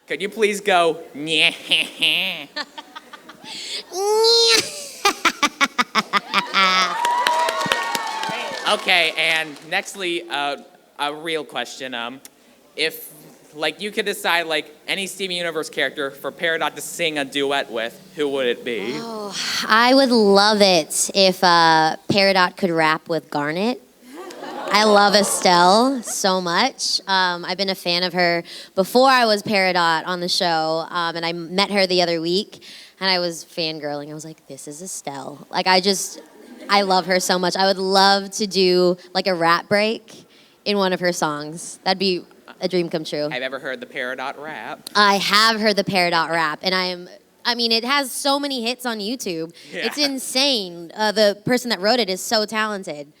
Could you please go, yeah. Okay, and nextly, a real question. If, like, you could decide, like, any Steven Universe character for Peridot to sing a duet with, who would it be? Oh, I would love it if Peridot could rap with Garnet. I love Estelle so much. I've been a fan of her before I was Peridot on the show, and I met her the other week, and I was fangirling. I was like, this is Estelle. Like, I love her so much. I would love to do, like, a rap break in one of her songs. That'd be a dream come true. Have you ever heard the Peridot rap? I have heard the Peridot rap, and it has so many hits on YouTube. Yeah. It's insane. The person that wrote it is so talented.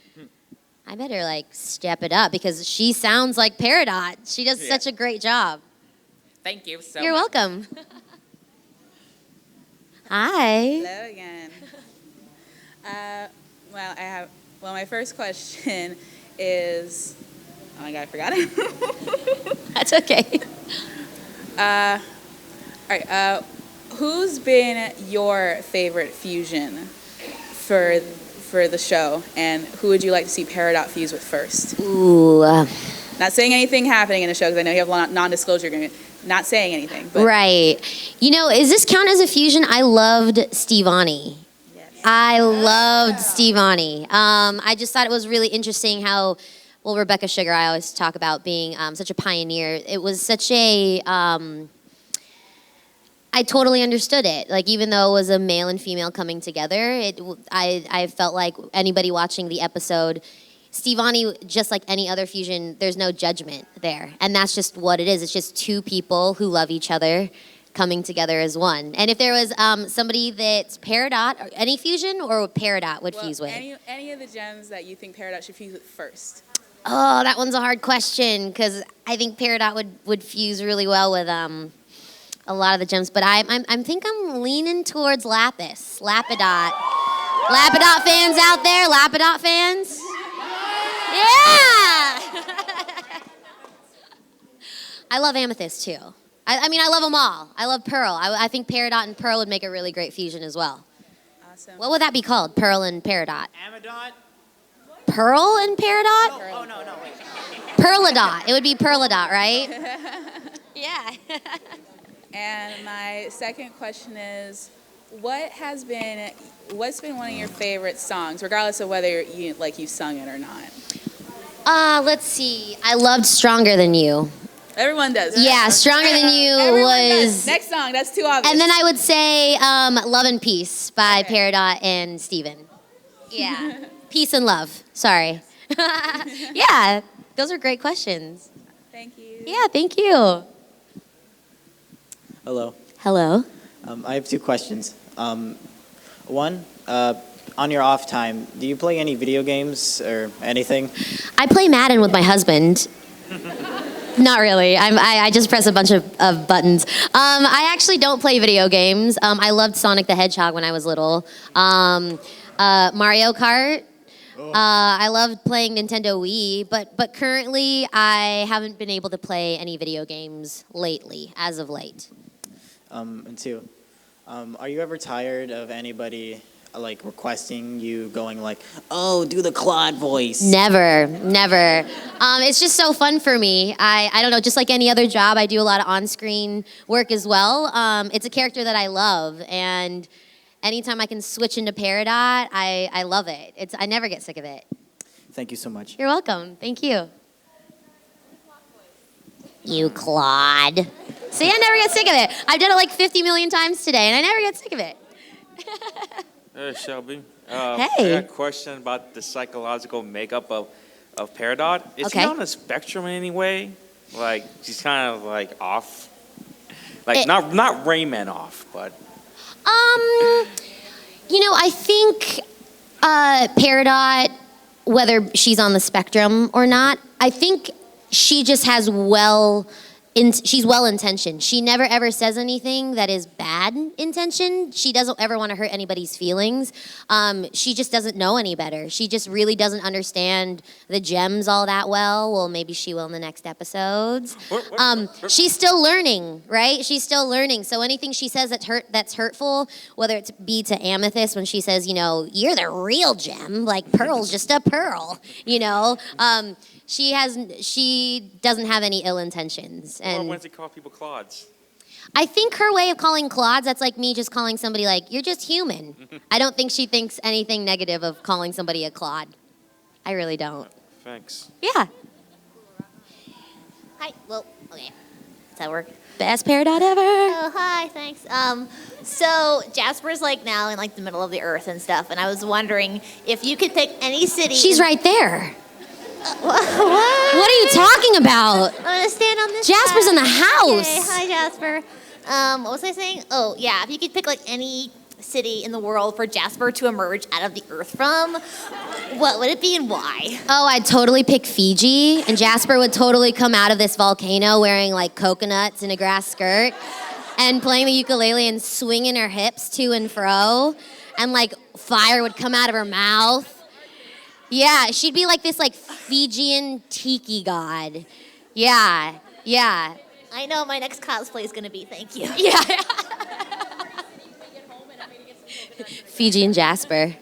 I better, like, step it up because she sounds like Peridot. She does such a great job. Thank you so You're much. welcome. Hi. Hello again. My first question is, oh my God, I forgot it. That's okay. All right, who's been your favorite fusion for the show, and who would you like to see Peridot fuse with first? Ooh. Not saying anything happening in the show, because I know you have a non-disclosure agreement. Not saying anything. But. Right. You know, is this count as a fusion? I loved Stevani. Yes. I loved Stevani. I just thought it was really interesting how, well, Rebecca Sugar, I always talk about being such a pioneer. It was such a, I totally understood it. Like, even though it was a male and female coming together, I felt like anybody watching the episode, Stevani, just like any other fusion, there's no judgment there. And that's just what it is. It's just two people who love each other coming together as one. And if there was somebody that's Peridot, or any fusion, or Peridot would fuse with? Any of the gems that you think Peridot should fuse with first? Oh, that one's a hard question, because I think Peridot would fuse really well with a lot of the gems, but I think I'm leaning towards Lapis, Lapidot. Lapidot fans out there, Lapidot fans? Yeah! I love Amethyst too. I love them all. I love Pearl. I think Peridot and Pearl would make a really great fusion as well. Awesome. What would that be called? Pearl and Peridot? Amadot? Pearl and Peridot? No, wait. Perladot. It would be Perladot, right? Yeah. And my second question is, what's been one of your favorite songs, regardless of whether you've sung it or not? Let's see. I loved Stronger Than You. Everyone does. Right? Yeah, Stronger Than You Everyone was... does. Next song, that's too obvious. And then I would say Love and Peace by Peridot and Steven. Yeah. Peace and Love. Sorry. Yeah, those are great questions. Thank you. Yeah, thank you. Hello. Hello. I have two questions. One, on your off time, do you play any video games or anything? I play Madden with my husband. Not really. I just press a bunch of buttons. I actually don't play video games. I loved Sonic the Hedgehog when I was little. Mario Kart. I loved playing Nintendo Wii, but currently I haven't been able to play any video games lately, as of late. And two, are you ever tired of anybody like requesting you going like, oh, do the Clod voice? Never. It's just so fun for me. I don't know, just like any other job, I do a lot of on-screen work as well. It's a character that I love, and anytime I can switch into Peridot, I love it. I never get sick of it. Thank you so much. You're welcome. Thank you. You Clod. See, I never get sick of it. I've done it like 50 million times today, and I never get sick of it. Hey, Shelby. Hey. I got a question about the psychological makeup of Peridot. Is Okay. she on the spectrum in any way? Like, she's kind of like off? Like, not Rayman off, but... I think Peridot, whether she's on the spectrum or not, I think she just has she's well-intentioned. She never ever says anything that is bad intention. She doesn't ever want to hurt anybody's feelings. She just doesn't know any better. She just really doesn't understand the gems all that well. Well, maybe she will in the next episodes. She's still learning, right? She's still learning. So anything she says that's hurtful, whether it be to Amethyst when she says, you know, you're the real gem, like Pearl's just a pearl, you know. She doesn't have any ill intentions. Or when they call people clods. I think her way of calling clods, that's like me just calling somebody like, you're just human. I don't think she thinks anything negative of calling somebody a clod. I really don't. Thanks. Yeah. Hi. Well, okay. Does that work? Best Peridot ever. Oh, hi. Thanks. So Jasper's like now in like the middle of the earth and stuff, and I was wondering if you could pick any city. She's right there. What? What are you talking about? I'm gonna stand on this. Jasper's side. in the house. Okay. Hi, Jasper. What was I saying? Oh, yeah. If you could pick like any city in the world for Jasper to emerge out of the earth from, what would it be and why? Oh, I'd totally pick Fiji, and Jasper would totally come out of this volcano wearing like coconuts in a grass skirt and playing the ukulele and swinging her hips to and fro, and like fire would come out of her mouth. Yeah, she'd be like this like Fijian tiki god. Yeah. I know what my next cosplay is gonna be. Thank you. Yeah. Fijian Jasper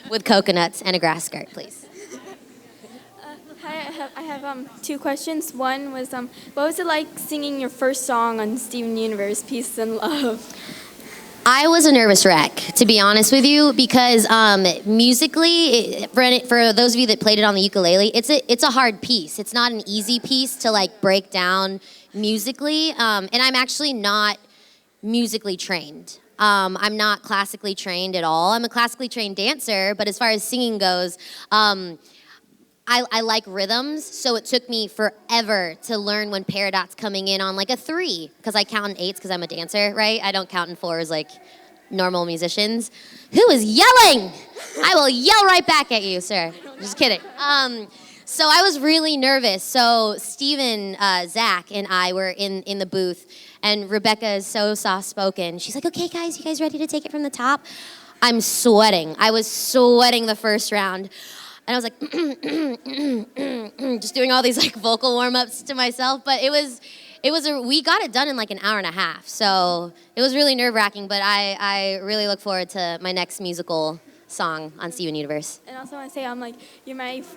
with coconuts and a grass skirt, please. Hi, I have two questions. One was, what was it like singing your first song on Steven Universe, Peace and Love? I was a nervous wreck, to be honest with you, because musically, for those of you that played it on the ukulele, it's a hard piece. It's not an easy piece to like break down musically, and I'm actually not musically trained. I'm not classically trained at all. I'm a classically trained dancer, but as far as singing goes, I like rhythms, so it took me forever to learn when Peridot's coming in on like a 3, because I count in 8s because I'm a dancer, right? I don't count in 4s like normal musicians. Who is yelling? I will yell right back at you, sir. Just kidding. So I was really nervous. So Steven, Zach, and I were in the booth, and Rebecca is so soft-spoken. She's like, okay, guys, you guys ready to take it from the top? I'm sweating. I was sweating the first round. And I was like, just doing all these like vocal warm-ups to myself. But we got it done in like an hour and a half. So it was really nerve-wracking, but I really look forward to my next musical song on Steven Universe. And also I want to say,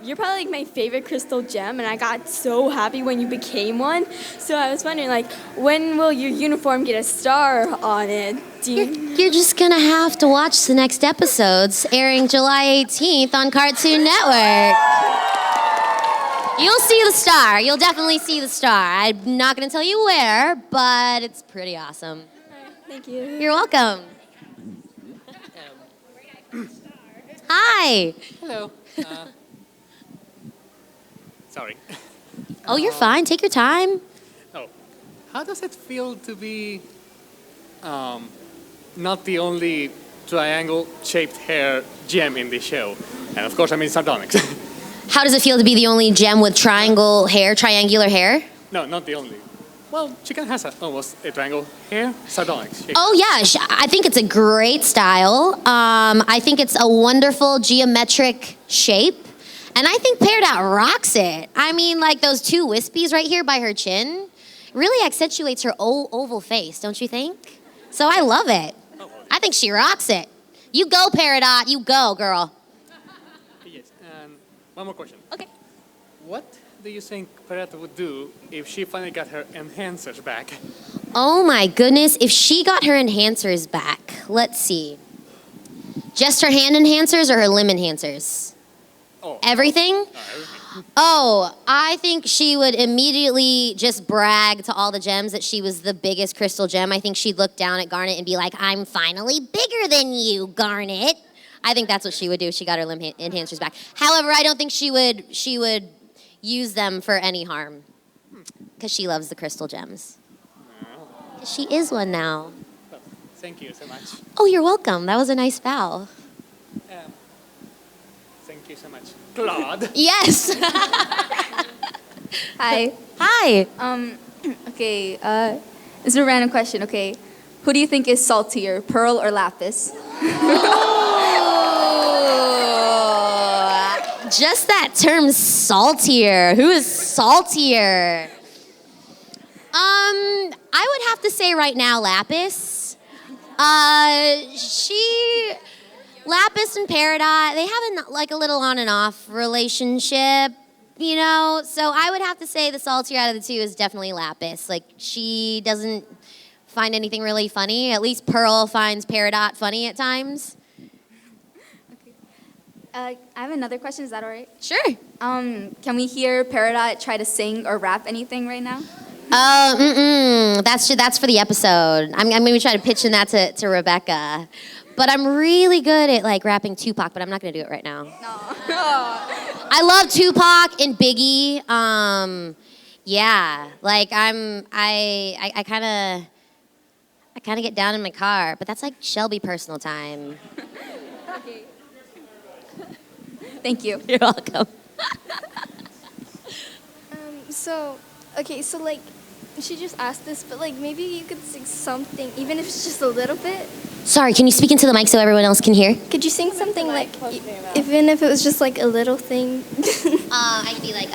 you're probably like my favorite crystal gem, and I got so happy when you became one. So I was wondering, like, when will your uniform get a star on it? You're just gonna have to watch the next episodes, airing July 18th on Cartoon Network. You'll see the star. You'll definitely see the star. I'm not gonna tell you where, but it's pretty awesome. Thank you. You're welcome. Hi. Hello. Sorry. Oh, you're fine. Take your time. Oh, how does it feel to be not the only triangle-shaped hair gem in the show? And of course, I mean sardonyx. How does it feel to be the only gem with triangular hair? No, not the only. Well, chicken has almost a triangle hair, sardonyx shape. Oh yeah, I think it's a great style. I think it's a wonderful geometric shape. And I think Peridot rocks it. I mean, like those 2 wispies right here by her chin really accentuates her oval face, don't you think? So I love it. I think she rocks it. You go, Peridot. You go, girl. Yes, and one more question. Okay. What do you think Peridot would do if she finally got her enhancers back? Oh my goodness, if she got her enhancers back, let's see. Just her hand enhancers or her limb enhancers? Oh. Everything? Everything. Oh, I think she would immediately just brag to all the gems that she was the biggest crystal gem. I think she'd look down at Garnet and be like, I'm finally bigger than you, Garnet. I think that's what she would do if she got her limb enhancers back. However, I don't think she would use them for any harm because she loves the crystal gems. She is one now. Well, thank you so much. Oh, you're welcome. That was a nice bow. Thank you so much. Clod. Yes. Hi. Hi. Okay, this is a random question. Okay, who do you think is saltier, Pearl or Lapis? Just that term, saltier. Who is saltier? I would have to say right now, Lapis. Lapis and Peridot, they have a little on and off relationship, you know? So I would have to say the saltier out of the two is definitely Lapis. Like, she doesn't find anything really funny. At least Pearl finds Peridot funny at times. I have another question. Is that all right? Sure. Can we hear Peridot try to sing or rap anything right now? That's for the episode. I'm maybe try to pitch in that to Rebecca. But I'm really good at like rapping Tupac, but I'm not gonna do it right now. I love Tupac and Biggie. Yeah, like I kind of get down in my car, but that's like Shelby personal time. Okay. Thank you. You're welcome. So like, she just asked this, but like maybe you could sing something, even if it's just a little bit. Sorry, can you speak into the mic so everyone else can hear? Could you sing something like, even if it was just like a little thing? I could be like,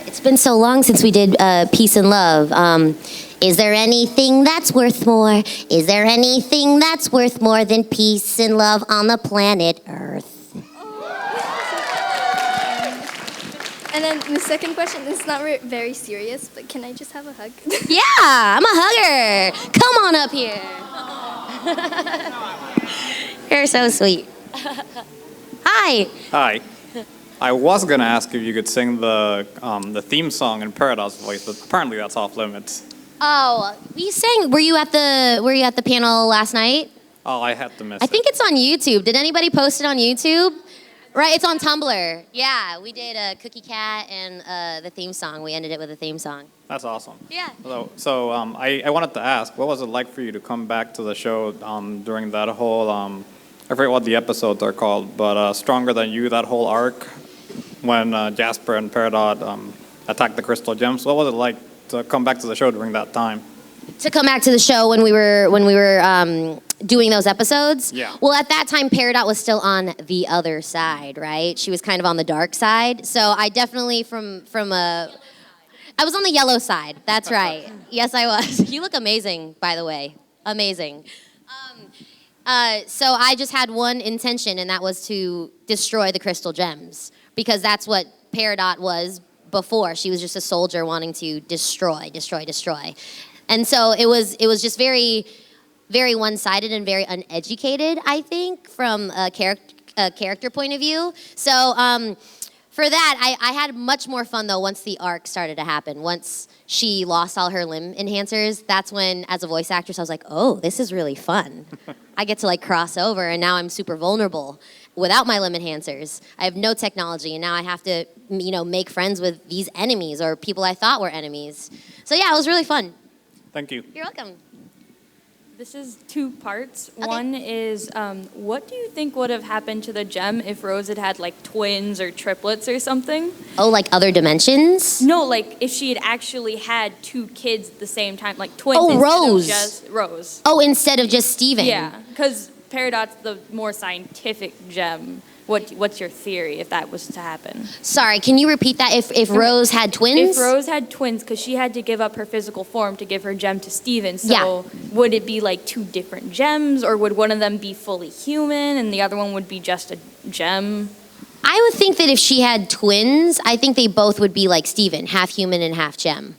it's been so long since we did Peace and Love. Is there anything that's worth more? Is there anything that's worth more than peace and love on the planet Earth? And then the second question is not very serious, but can I just have a hug? Yeah, I'm a hugger. Come on up here. You're so sweet. Hi. Hi. I was gonna ask if you could sing the theme song in Peridot's voice, but apparently that's off limits. Oh, we sang. Were you at the panel last night? Oh, I had to miss I it. think it's on YouTube. Did anybody post it on YouTube? Right, it's on Tumblr. Yeah, we did a Cookie Cat and the theme song. We ended it with a theme song. That's awesome. Yeah. So I wanted to ask, what was it like for you to come back to the show during that whole, I forget what the episodes are called, but Stronger Than You, that whole arc, when Jasper and Peridot attacked the crystal gems. What was it like to come back to the show during that time? To come back to the show when we were doing those episodes? Yeah. Well, at that time, Peridot was still on the other side, right? She was kind of on the dark side. So I definitely I was on the yellow side. That's right. Yes, I was. You look amazing, by the way. Amazing. So I just had one intention, and that was to destroy the crystal gems, because that's what Peridot was before. She was just a soldier wanting to destroy. And so it was just very, very one-sided and very uneducated, I think, from a character point of view. So for that, I had much more fun, though, once the arc started to happen. Once she lost all her limb enhancers, that's when, as a voice actress, I was like, oh, this is really fun. I get to, like, cross over, and now I'm super vulnerable without my limb enhancers. I have no technology, and now I have to, make friends with these enemies or people I thought were enemies. So, yeah, it was really fun. Thank you. You're welcome. This is two parts. Okay. One is, what do you think would have happened to the gem if Rose had like twins or triplets or something? Oh, like other dimensions? No, like if she had actually had two kids at the same time, like twins. Oh, instead Rose. Of just Rose. Oh, instead of just Steven. Yeah, because Peridot's the more scientific gem. What's your theory if that was to happen? Sorry, can you repeat that? If Rose had twins? If Rose had twins, because she had to give up her physical form to give her gem to Steven, so yeah. Would it be like two different gems, or would one of them be fully human and the other one would be just a gem? I would think that if she had twins, I think they both would be like Steven, half human and half gem.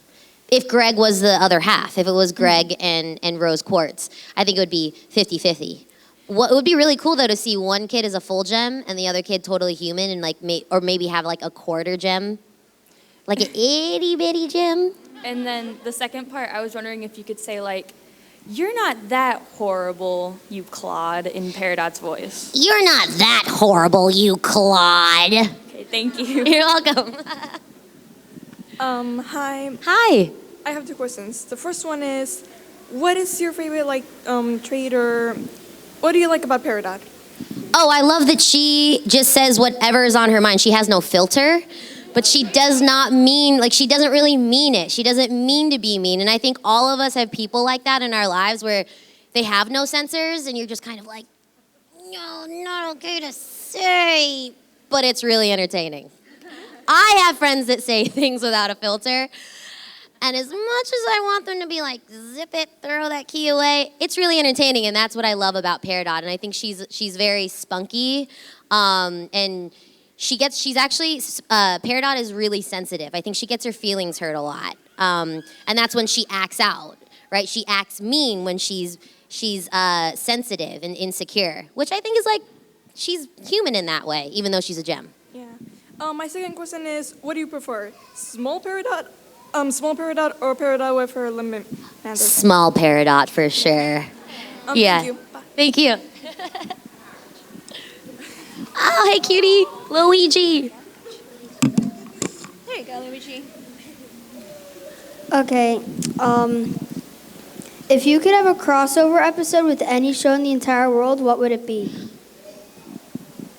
If Greg was the other half, if it was Greg and Rose Quartz, I think it would be 50-50. What would be really cool, though, to see one kid as a full gem and the other kid totally human, and like or maybe have like a quarter gem, like an itty bitty gem. And then the second part, I was wondering if you could say like, "You're not that horrible, you Clod," in Peridot's voice. You're not that horrible, you Clod. Okay, thank you. You're welcome. Hi. Hi. I have two questions. The first one is, what is your favorite trait or what do you like about Peridot? Oh, I love that she just says whatever is on her mind. She has no filter. but she does not mean, like, she doesn't really mean it. She doesn't mean to be mean. And I think all of us have people like that in our lives where they have no censors and you're just kind of like, no, not okay to say, but it's really entertaining. I have friends that say things without a filter, and as much as I want them to be like, zip it, throw that key away, it's really entertaining, and that's what I love about Peridot. And I think she's very spunky, and Peridot is really sensitive. I think she gets her feelings hurt a lot, and that's when she acts out, right? She acts mean when she's sensitive and insecure, which I think is like, she's human in that way, even though she's a gem. Yeah. My second question is, what do you prefer? Small Peridot or Peridot with her limit handle? Small Peridot for sure. Yeah. Thank you. Bye. Thank you. Oh, hey, cutie, Luigi. There you go, Luigi. Okay. If you could have a crossover episode with any show in the entire world, what would it be?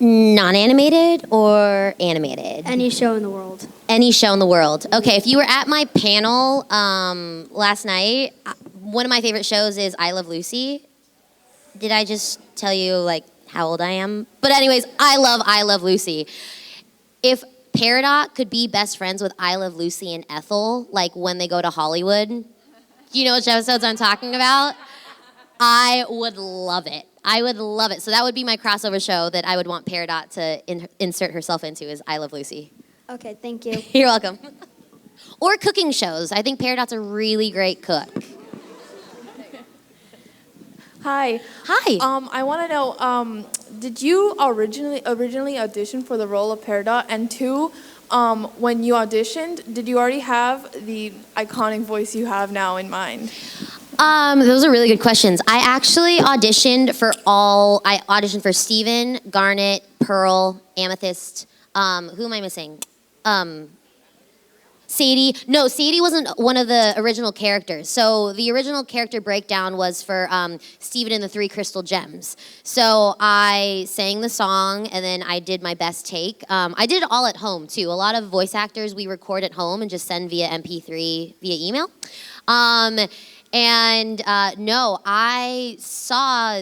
Non-animated or animated? Any show in the world. Any show in the world. Okay, if you were at my panel last night, one of my favorite shows is I Love Lucy. Did I just tell you, like, how old I am? But anyways, I love Lucy. If Peridot could be best friends with I Love Lucy and Ethel, like when they go to Hollywood, do you know which episodes I'm talking about? I would love it. I would love it. So that would be my crossover show that I would want Peridot to insert herself into is I Love Lucy. Okay, thank you. You're welcome. Or cooking shows. I think Peridot's a really great cook. Hi. Hi. I want to know, did you originally audition for the role of Peridot? And two, when you auditioned, did you already have the iconic voice you have now in mind? Those are really good questions. I actually auditioned for Steven, Garnet, Pearl, Amethyst. Who am I missing? Sadie. No, Sadie wasn't one of the original characters. So the original character breakdown was for Steven and the Three Crystal Gems. So I sang the song and then I did my best take. I did it all at home too. A lot of voice actors we record at home and just send via MP3 via email. No, I saw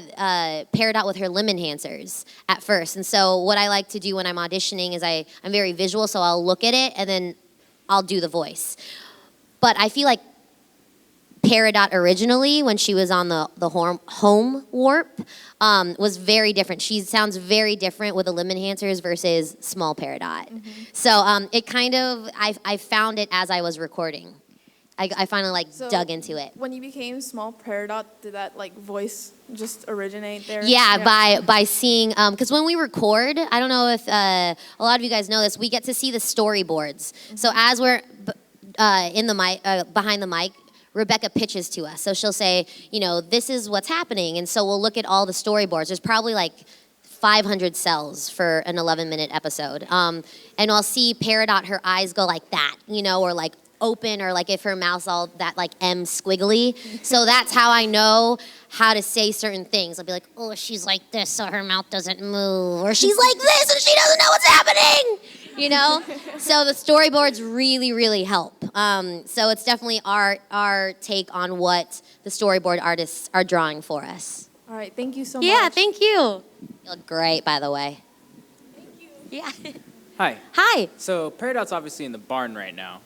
Peridot with her limb enhancers at first. And so what I like to do when I'm auditioning is I'm very visual, so I'll look at it and then I'll do the voice. But I feel like Peridot originally, when she was on the home warp, was very different. She sounds very different with the limb enhancers versus small Peridot. Mm-hmm. So it kind of, I found it as I was recording. I finally dug into it. When you became small Peridot, did that voice just originate there? Yeah, by seeing, because when we record, I don't know if a lot of you guys know this, we get to see the storyboards. Mm-hmm. So as we're in the mic, behind the mic, Rebecca pitches to us. So she'll say, this is what's happening. And so we'll look at all the storyboards. There's probably 500 cells for an 11-minute episode. And I'll see Peridot, her eyes go like that, or open, or if her mouth's all that M squiggly. So that's how I know how to say certain things. I'll be like, oh, she's like this, so her mouth doesn't move. Or she's like this, and she doesn't know what's happening. So the storyboards really, really help. So it's definitely our take on what the storyboard artists are drawing for us. All right, thank you so much. Yeah, thank you. You look great, by the way. Thank you. Yeah. Hi. Hi. So Peridot's obviously in the barn right now.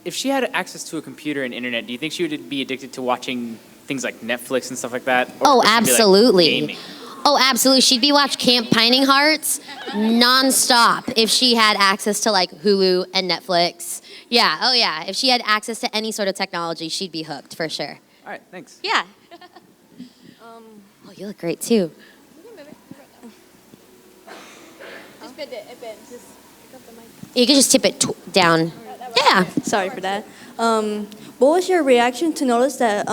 If she had access to a computer and internet, do you think she would be addicted to watching things like Netflix and stuff like that? Or would she be, absolutely. gaming? Oh, absolutely. She'd be watching Camp Pining Hearts nonstop if she had access to Hulu and Netflix. Yeah, oh yeah. If she had access to any sort of technology, she'd be hooked for sure. All right, thanks. Yeah. Oh, you look great too. Just bend it, just pick up the mic. You can just tip it down. Yeah. Sorry for that. What was your reaction to notice that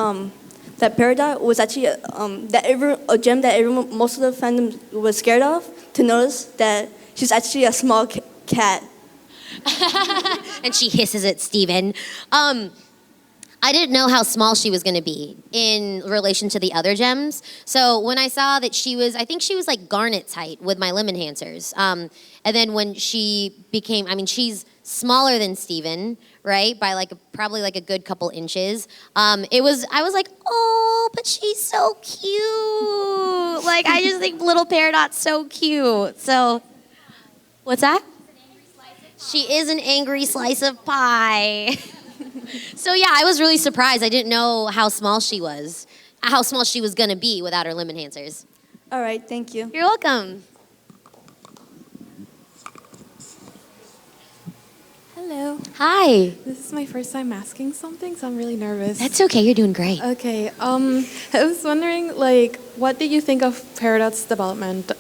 that Peridot was actually a gem that most of the fandom was scared of? To notice that she's actually a small cat. And she hisses at Steven. I didn't know how small she was going to be in relation to the other gems. So when I saw that I think she was like Garnet's height with my limb enhancers. And then when she became, she's smaller than Steven, right? By probably like a good couple inches. I was like, oh, but she's so cute. Like, I just think little Peridot's so cute. So, what's that? She is an angry slice of pie. So yeah, I was really surprised. I didn't know how small she was gonna be without her limb enhancers. All right, thank you. You're welcome. Hello. Hi. This is my first time asking something, so I'm really nervous. That's okay, you're doing great. Okay, I was wondering, what did you think of Peridot's development,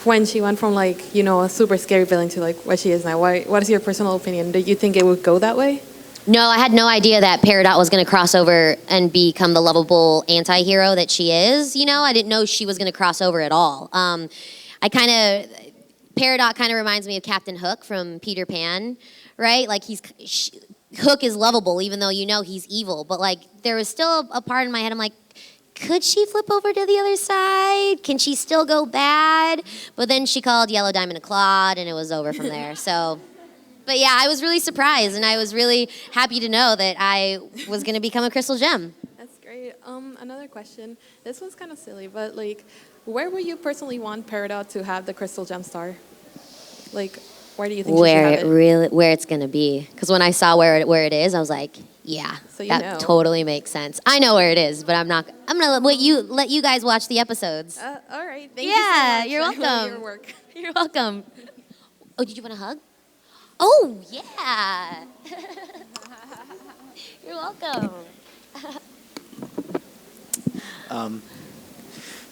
when she went from, a super scary villain to, what she is now? What is your personal opinion? Did you think it would go that way? No, I had no idea that Peridot was going to cross over and become the lovable anti-hero that she is. I didn't know she was going to cross over at all. Peridot kind of reminds me of Captain Hook from Peter Pan, right? Hook is lovable even though he's evil. But there was still a part in my head, I'm like, could she flip over to the other side? Can she still go bad? But then she called Yellow Diamond a Clod and it was over from there, so... But yeah, I was really surprised, and I was really happy to know that I was going to become a crystal gem. That's great. Another question. This one's kind of silly, but where would you personally want Peridot to have the crystal gem star? Where do you think she should have it? Where it's going to be? Because when I saw where it is, I was like, yeah, so that totally makes sense. I know where it is, but I'm going to let you guys watch the episodes. All right. Thank you so much. You're welcome. I love your work. You're welcome. Oh, did you want a hug? Oh, yeah. You're welcome.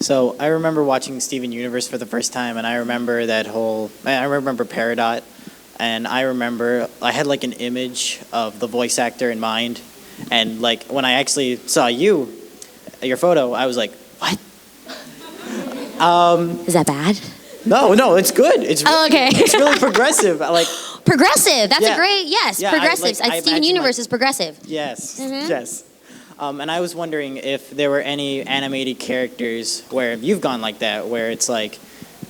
So I remember watching Steven Universe for the first time, and I remember I remember Peridot, and I had an image of the voice actor in mind, and when I actually saw your photo, I was like, what? Is that bad? No, it's good. It's really, okay. It's really progressive. Progressive. That's Yeah. a great, yes, Yeah, progressive. I Steven imagine, Universe is progressive. Yes, Mhm. yes. And I was wondering if there were any animated characters where you've gone like that, where it's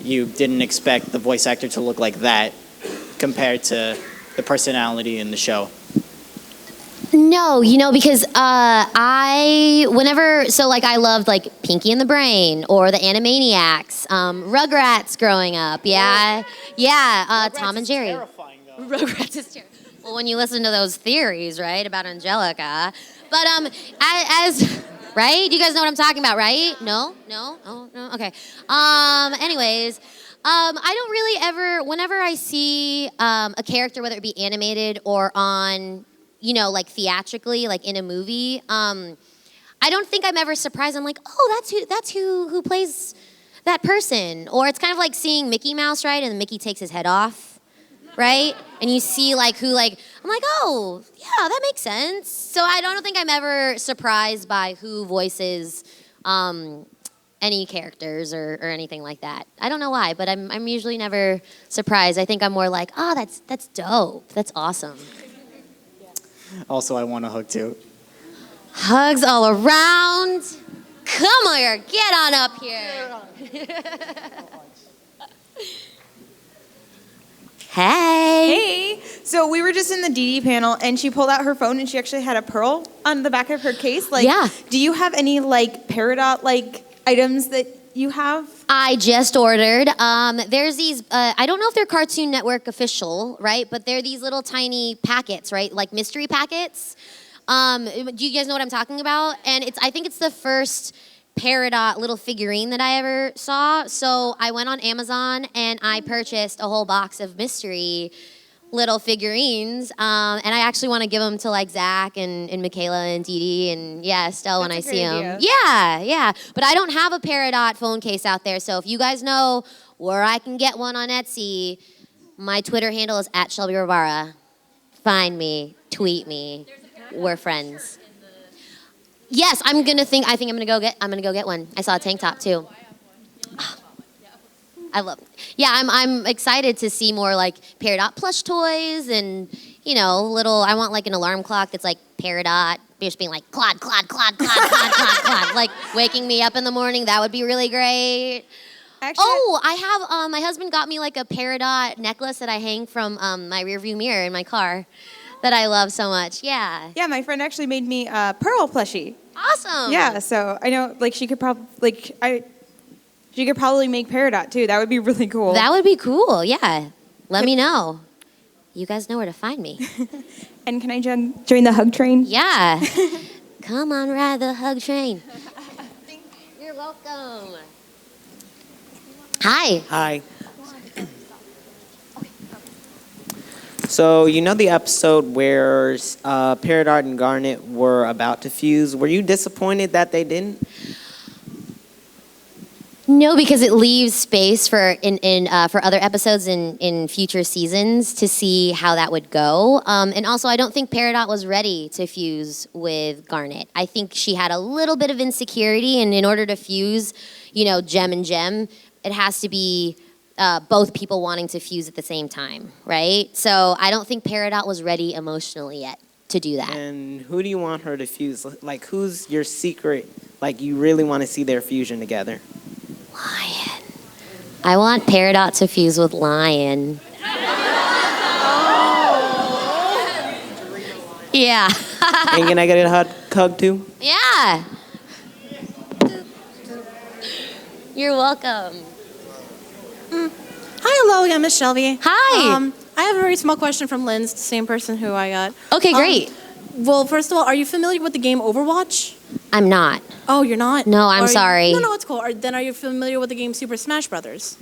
you didn't expect the voice actor to look like that compared to the personality in the show. No, because I loved Pinky and the Brain or the Animaniacs, Rugrats growing up. Yeah, Tom and Jerry. Rugrats is terrifying. Well, when you listen to those theories, right, about Angelica, but as right, you guys know what I'm talking about, right? No, okay. Anyways. I don't really ever, whenever I see a character, whether it be animated or on, theatrically, in a movie, I don't think I'm ever surprised. I'm like, oh, that's who plays that person. Or it's kind of like seeing Mickey Mouse, right? And Mickey takes his head off, right? And you see I'm like, oh, yeah, that makes sense. So I don't think I'm ever surprised by who voices any characters or anything like that. I don't know why, but I'm usually never surprised. I think I'm more like, oh, that's dope. That's awesome. Also, I want a hug too. Hugs all around. Come here, get on up here. Hey. So we were just in the DD panel, and she pulled out her phone, and she actually had a pearl on the back of her case. Yeah. Do you have any Peridot items that you have? I just ordered. There's these, I don't know if they're Cartoon Network official, right? But they're these little tiny packets, right? Like mystery packets. Do you guys know what I'm talking about? And I think it's the first Peridot little figurine that I ever saw. So I went on Amazon and I purchased a whole box of mystery little figurines. And I actually want to give them to Zach and Michaela and Dee Dee and Estelle when I see them. Yeah. But I don't have a Peridot phone case out there. So if you guys know where I can get one on Etsy, my Twitter handle is @Shelby Rabara. Find me, tweet me. We're friends. Yes, I think I'm gonna go get one. I saw a tank top too. I love. Yeah, I'm excited to see more Peridot plush toys and little. I want an alarm clock that's Peridot just being like, Clod, Clod, Clod, Clod, Clod, Clod, Clod. Like, waking me up in the morning, that would be really great. Actually, I have, my husband got me like a Peridot necklace that I hang from my rearview mirror in my car that I love so much. Yeah. Yeah, my friend actually made me a Pearl plushie. Awesome. Yeah, so I know, like, she could probably make Peridot too. That would be really cool. That would be cool, yeah. Let me know. You guys know where to find me. And can I join the hug train? Yeah. Come on, ride the hug train. You're welcome. Hi. Hi. So, you know the episode where Peridot and Garnet were about to fuse? Were you disappointed that they didn't? No, because it leaves space for for other episodes in future seasons to see how that would go. And also, I don't think Peridot was ready to fuse with Garnet. I think she had a little bit of insecurity, and in order to fuse, Gem and Gem, it has to be both people wanting to fuse at the same time, right? So I don't think Peridot was ready emotionally yet to do that. And who do you want her to fuse? Like, who's your secret, like, you really want to see their fusion together? Lion. I want Peridot to fuse with Lion. Yeah. And can I get a hug too? Yeah. You're welcome. Hi, hello, yeah, Miss Shelby. Hi. I have a very small question from Lynn's, the same person who I got. Okay, great. Well, first of all, are you familiar with the game Overwatch? I'm not. Oh, you're not? No, I'm sorry. No, it's cool. Then are you familiar with the game Super Smash Brothers?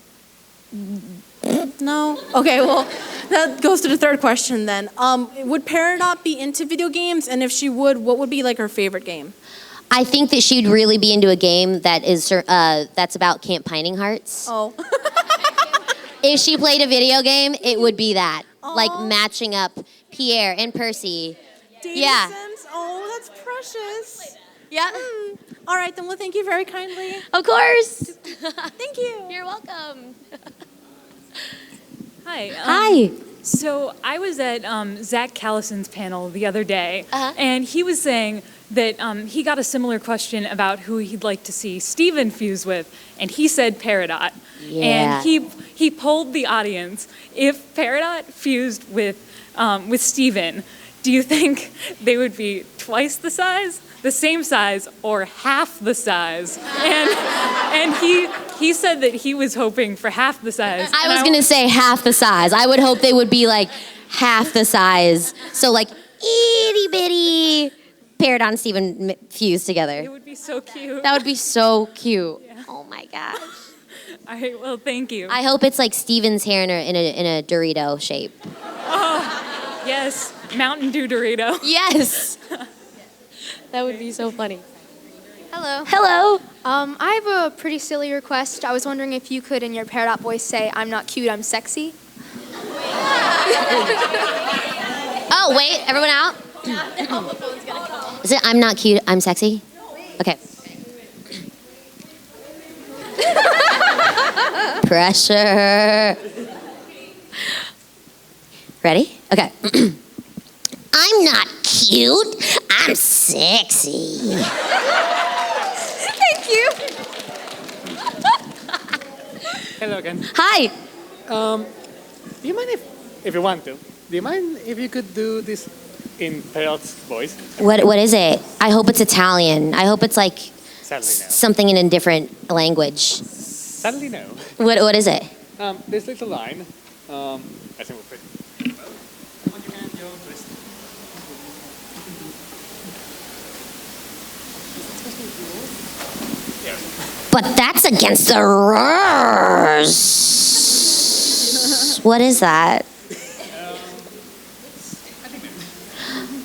No? Okay, well, that goes to the third question then. Would Peridot be into video games? And if she would, what would be like her favorite game? I think that she'd really be into a game that is that's about Camp Pining Hearts. Oh. If she played a video game, it would be that. Like matching up Pierre and Percy. Yeah. Sims? Oh, that's precious. Yeah. All right, then. Well, thank you very kindly. Of course. Thank you. You're welcome. Hi. Hi. So I was at Zach Callison's panel the other day, and he was saying that he got a similar question about who he'd like to see Steven fuse with, and he said Peridot. Yeah. And he polled the audience, if Peridot fused with Steven, do you think they would be twice the size, the same size, or half the size? And he said that he was hoping for half the size. I was going to say half the size. I would hope they would be like half the size. So like itty bitty Peridot and Steven fused together. It would be so cute. That would be so cute. Yeah. Oh my gosh. All right, well, thank you. I hope it's like Steven's hair in a Dorito shape. Oh, yes, Mountain Dew Dorito. Yes. That would be so funny. Hello. Hello. I have a pretty silly request. I was wondering if you could, in your Peridot voice, say, "I'm not cute, I'm sexy." Oh, wait, everyone out? Is it I'm not cute, I'm sexy? Okay. Pressure. Ready? Okay. I'm not cute, I'm sexy. Thank you. Hello again. Hi. Do you mind if you want to? Do you mind if you could do this in Peridot's voice? What is it? I hope it's Italian. I hope it's like Sadly, no. something in a different language. Sadly, no. What is it? This little line. I think we'll put. But that's against the rules. What is that?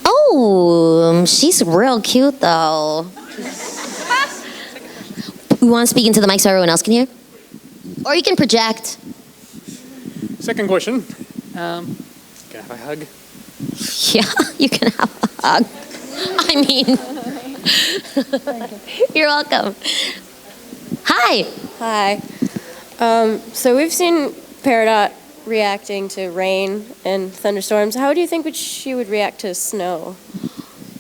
Oh, she's real cute though. We want to speak into the mic so everyone else can hear? Or you can project. Second question. Can I have a hug? Yeah, you can have a hug. I mean, you're welcome. Hi. Hi. So we've seen Peridot reacting to rain and thunderstorms. How do you think she would react to snow?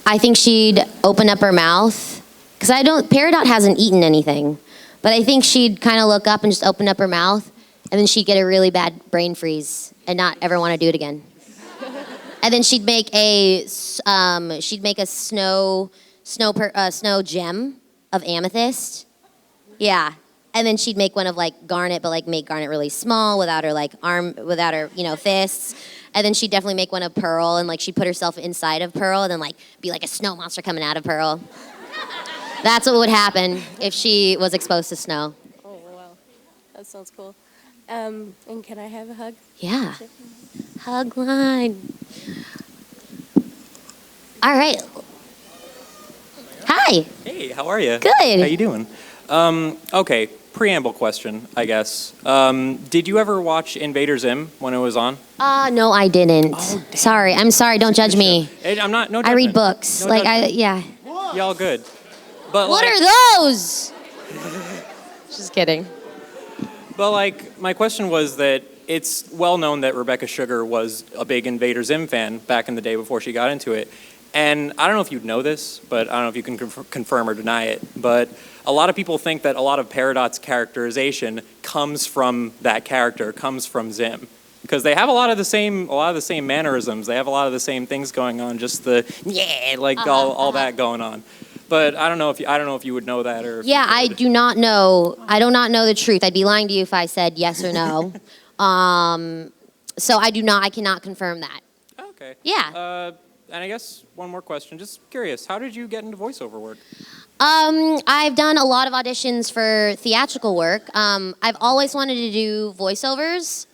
I think she'd open up her mouth. Because Peridot hasn't eaten anything. But I think she'd kind of look up and just open up her mouth. And then she'd get a really bad brain freeze and not ever want to do it again. And then she'd make a snow gem of amethyst. Yeah. And then she'd make one of like Garnet, but like make Garnet really small without her fists. And then she'd definitely make one of Pearl, and like she'd put herself inside of Pearl, and then like be like a snow monster coming out of Pearl. That's what would happen if she was exposed to snow. Oh, wow. That sounds cool. And can I have a hug? Yeah. Hug line. All right. Hi. Hey, how are you? Good. How you doing? Okay, preamble question, I guess. Did you ever watch Invader Zim when it was on? No, I didn't. Sorry. I'm sorry. Don't judge me. I'm not. No. I read judgment. books. No yeah. Y'all good. But What like, are those? Just kidding. But like, my question was that it's well known that Rebecca Sugar was a big Invader Zim fan back in the day before she got into it. And I don't know if you'd know this, but I don't know if you can confirm or deny it. But a lot of people think that a lot of Peridot's characterization comes from that character, comes from Zim, because they have a lot of the same mannerisms. They have a lot of the same things going on, just all that going on. But I don't know if you would know that or. Yeah, I do not know. I do not know the truth. I'd be lying to you if I said yes or no. So I cannot confirm that. Okay. Yeah. And I guess one more question. Just curious, how did you get into voiceover work? I've done a lot of auditions for theatrical work. I've always wanted to do voiceovers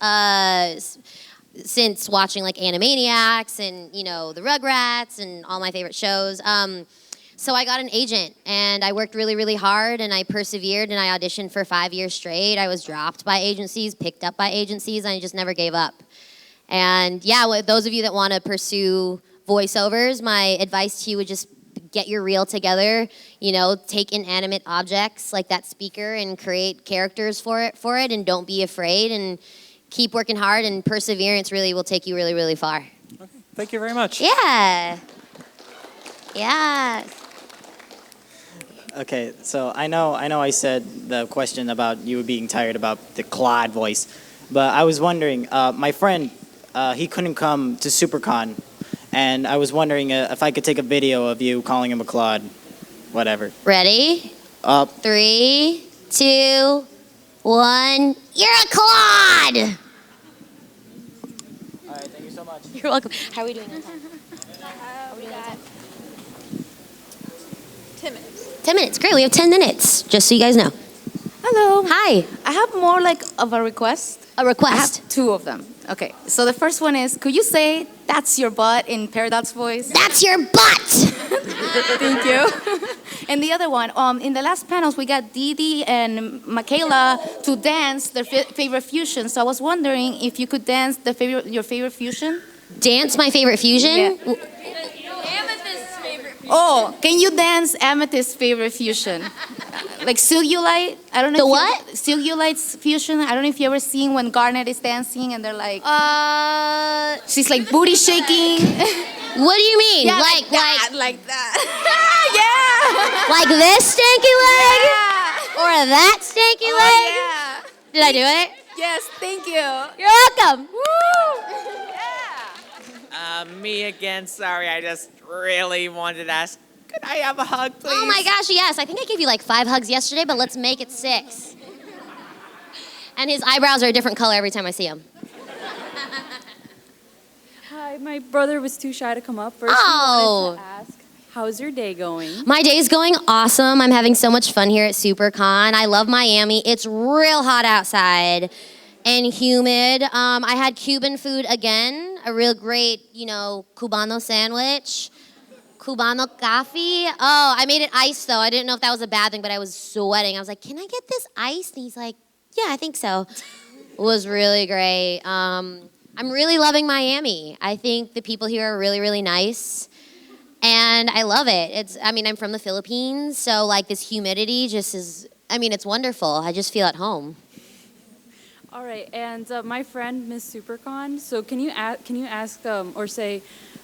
since watching like Animaniacs and the Rugrats and all my favorite shows. So I got an agent, and I worked really, really hard, and I persevered, and I auditioned for 5 years straight. I was dropped by agencies, picked up by agencies, and I just never gave up. And yeah, those of you that want to pursue voiceovers, my advice to you would just get your reel together, take inanimate objects like that speaker and create characters for it, and don't be afraid, and keep working hard, and perseverance really will take you really, really far. Okay. Thank you very much. Yeah. Yeah. Okay, so I know I said the question about you being tired about the Clod voice, but I was wondering, my friend, he couldn't come to Supercon, and I was wondering if I could take a video of you calling him a Clod, whatever. Ready? 3, 2, 1. You're a Clod! All right, thank you so much. You're welcome. How are we doing on time? We got 10 minutes. 10 minutes. Great. We have 10 minutes, just so you guys know. Hello. Hi. I have more like of a request. A request? I have 2 of them. Okay. So the first one is, could you say, "That's your butt" in Peridot's voice? That's your butt! Thank you. And the other one, in the last panels, we got Dee and Michaela to dance their favorite fusion. So I was wondering if you could dance your favorite fusion. Dance my favorite fusion? Yeah. Oh, can you dance Amethyst's favorite fusion? Like Cellulite? I don't know. The what? Cellulite's fusion. I don't know if you ever seen when Garnet is dancing and they're like. She's like booty shaking. What do you mean? Yeah, like that. Yeah. Like this stanky leg? Yeah. Or that stanky leg? Yeah. Did I do it? Yes, thank you. You're welcome. Woo! Me again. Sorry, I just really wanted to ask, could I have a hug, please? Oh my gosh, yes. I think I gave you like 5 hugs yesterday, but let's make it 6. And his eyebrows are a different color every time I see him. Hi, my brother was too shy to come up first. Oh. He wanted to ask, how's your day going? My day's going awesome. I'm having so much fun here at Supercon. I love Miami. It's real hot outside and humid. I had Cuban food again, a real great, Cubano sandwich. Cubano coffee. Oh, I made it iced though. I didn't know if that was a bad thing, but I was sweating. I was like, can I get this iced? And he's like, yeah, I think so. It was really great. I'm really loving Miami. I think the people here are really, really nice. And I love it. I'm from the Philippines, so like this humidity just is, it's wonderful. I just feel at home. All right, and my friend, Miss Supercon, so can you ask or say,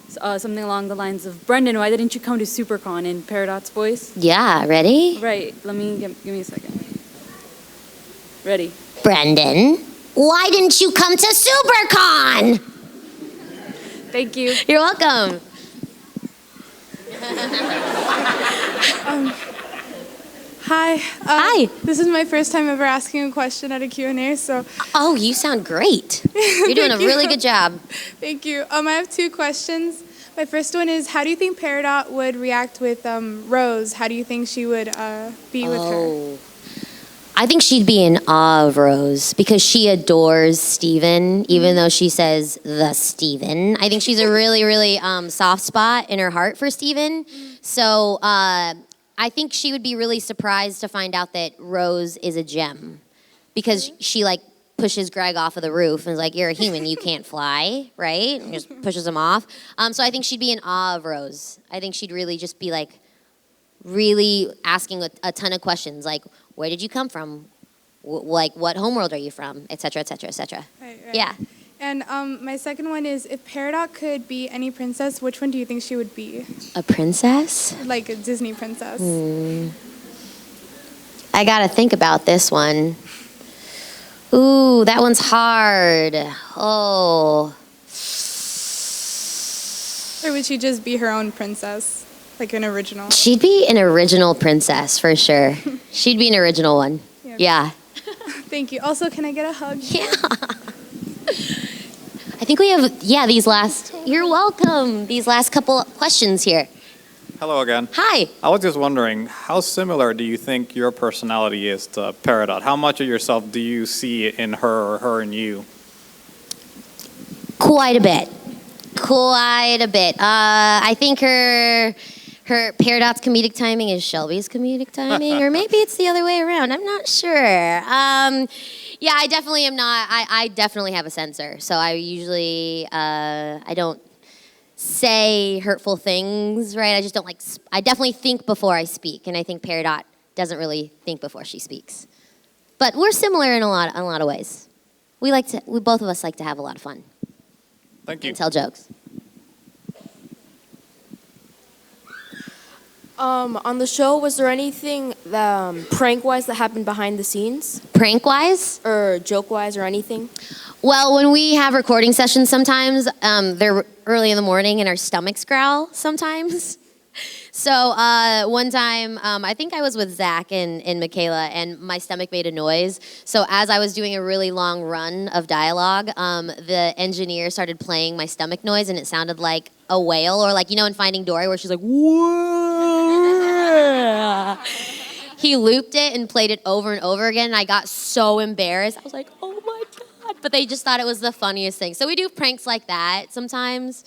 something along the lines of, Brendan, why didn't you come to Supercon in Peridot's voice? Yeah, ready? Right, give me a second. Ready. Brendan, why didn't you come to Supercon? Thank you. You're welcome. Hi. Hi. This is my first time ever asking a question at a Q&A, so... Oh, you sound great. You're doing a really good job. Thank you. I have 2 questions. My first one is, how do you think Peridot would react with Rose? How do you think she would be with her? I think she'd be in awe of Rose because she adores Steven, even though she says the Steven. I think she's a really, really soft spot in her heart for Steven. So I think she would be really surprised to find out that Rose is a gem because she like pushes Greg off of the roof and is like, you're a human, you can't fly, right? And just pushes him off. So I think she'd be in awe of Rose. I think she'd really just be like, really asking a ton of questions like, where did you come from? Like, what homeworld are you from? Et cetera, et cetera, et cetera. Right. Yeah. And my second one is, if Peridot could be any princess, which one do you think she would be? A princess? Like a Disney princess. I gotta think about this one. Ooh, that one's hard. Oh. Or would she just be her own princess? Like an original? She'd be an original princess, for sure. She'd be an original one. Yeah. Thank you. Also, can I get a hug? Yeah. I think we have, you're welcome. These last couple questions here. Hello again. Hi. I was just wondering, how similar do you think your personality is to Peridot? How much of yourself do you see in her or her in you? Quite a bit. I think her Peridot's comedic timing is Shelby's comedic timing, or maybe it's the other way around. I'm not sure. Yeah, I definitely am not. I definitely have a censor, so I usually I don't say hurtful things, right? I just don't I definitely think before I speak, and I think Peridot doesn't really think before she speaks. But we're similar in a lot of ways. We both of us like to have a lot of fun. Thank you. And tell jokes. On the show, was there anything prank-wise that happened behind the scenes? Prank-wise? Or joke-wise or anything? Well, when we have recording sessions sometimes, they're early in the morning and our stomachs growl sometimes. So one time, I think I was with Zach and Michaela, and my stomach made a noise. So as I was doing a really long run of dialogue, the engineer started playing my stomach noise, and it sounded like a whale, or like, in Finding Dory, where she's like, whoa. He looped it and played it over and over again, and I got so embarrassed. I was like, oh my God. But they just thought it was the funniest thing. So we do pranks like that sometimes.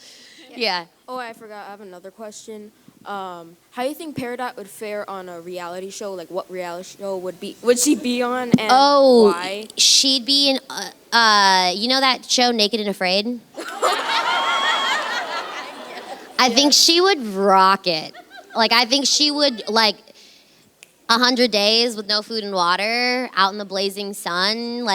Yeah. Oh, I forgot. I have another question. How do you think Peridot would fare on a reality show? Like, what reality show would she be on, and why? She'd be in, you know that show Naked and Afraid? I think she would rock it. Like, I think she would, 100 days with no food and water, out in the blazing sun,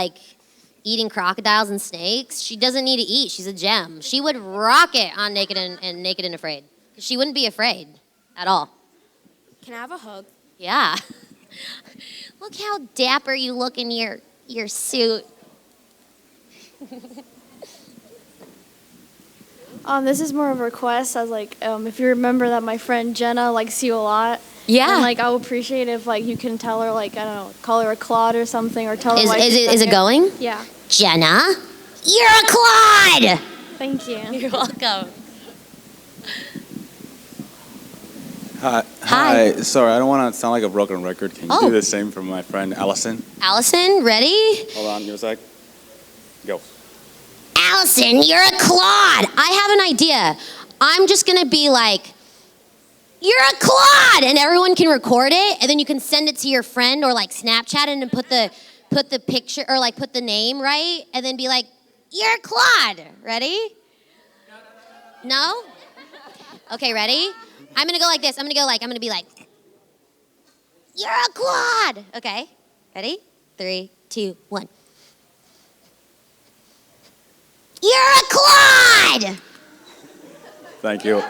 eating crocodiles and snakes. She doesn't need to eat. She's a gem. She would rock it on Naked and Afraid. She wouldn't be afraid at all. Can I have a hug? Yeah. Look how dapper you look in your suit. This is more of a request. I was if you remember that my friend Jenna likes you a lot. Yeah. And I would appreciate if you can tell her I don't know, call her a Clod or something, or tell her Is it going? Yeah. Jenna, you're a Clod. Thank you. You're welcome. Hi. Sorry, I don't want to sound like a broken record. Can you do the same for my friend Allison? Allison, ready? Hold on, give a sec. Go. Allison, you're a Clod. I have an idea. I'm just going to be like, you're a Clod, and everyone can record it, and then you can send it to your friend or Snapchat and then put the picture or put the name, right? And then be like, you're a Clod. Ready? No? Okay, ready? I'm going to go like this. I'm going to be like, you're a Clod. Okay, ready? 3, 2, 1. You're a Clod! Thank you.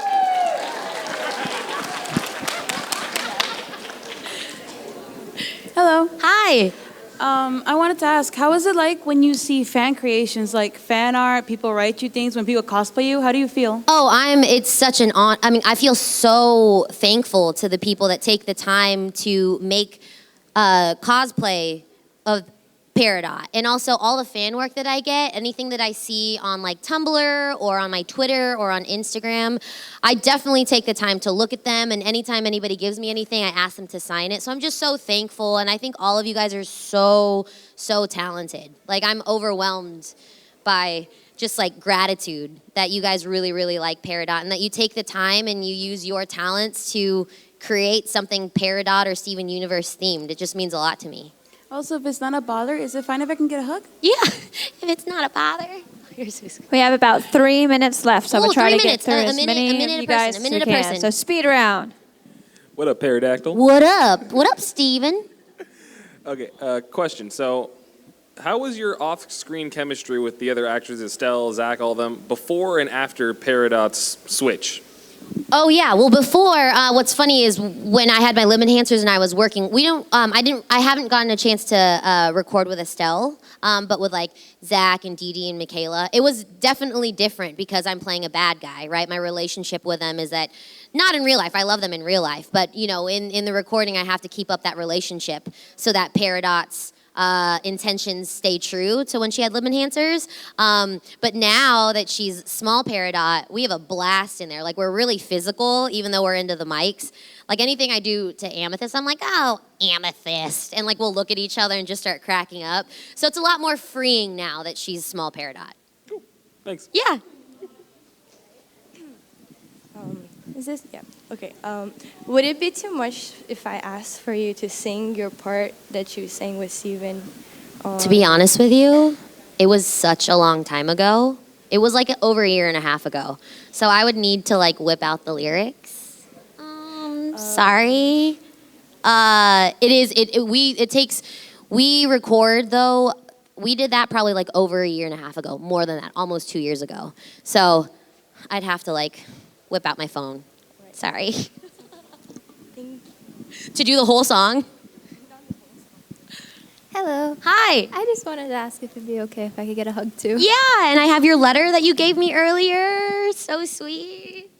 Hello. Hi. I wanted to ask, how is it like when you see fan creations, like fan art, people write you things, when people cosplay you? How do you feel? Oh, it's such an I mean, I feel so thankful to the people that take the time to make cosplay of Peridot. And also all the fan work that I get, anything that I see on like Tumblr or on my Twitter or on Instagram, I definitely take the time to look at them. And anytime anybody gives me anything, I ask them to sign it. So I'm just so thankful. And I think all of you guys are so, so talented. Like I'm overwhelmed by just like gratitude that you guys really, really like Peridot and that you take the time and you use your talents to create something Peridot or Steven Universe themed. It just means a lot to me. Also, if it's not a bother, is it fine if I can get a hug? Yeah, if it's not a bother. We have about 3 minutes left, so I'm gonna try to get through as a many minute of a you person, guys a as minute we a can. person. So speed round. What up, Pterodactyl? What up? What up, Steven? Okay, question. So, how was your off-screen chemistry with the other actors, Estelle, Zach, all of them, before and after Peridot's switch? Oh yeah. Well, before, what's funny is when I had my limb enhancers and I was working, I haven't gotten a chance to record with Estelle, but with like Zach and Dee Dee and Michaela, it was definitely different because I'm playing a bad guy, right? My relationship with them is that, not in real life, I love them in real life, but you know, in the recording, I have to keep up that relationship so that Peridot's intentions stay true to when she had lip enhancers. But now that she's small Peridot, we have a blast in there. Like we're really physical, even though we're into the mics. Like anything I do to Amethyst, I'm like, oh, Amethyst. And like we'll look at each other and just start cracking up. So it's a lot more freeing now that she's small Peridot. Cool. Thanks. Yeah. Is this? Yeah. Okay. Would it be too much if I asked for you to sing your part that you sang with Steven? To be honest with you, it was such a long time ago. It was like over a year and a half ago. So I would need to like whip out the lyrics. Sorry. We record though. We did that probably like over a year and a half ago, more than that, almost 2 years ago. So I'd have to like whip out my phone. Sorry. To do the whole song? Hello. Hi. I just wanted to ask if it'd be okay if I could get a hug too. Yeah, and I have your letter that you gave me earlier. So sweet.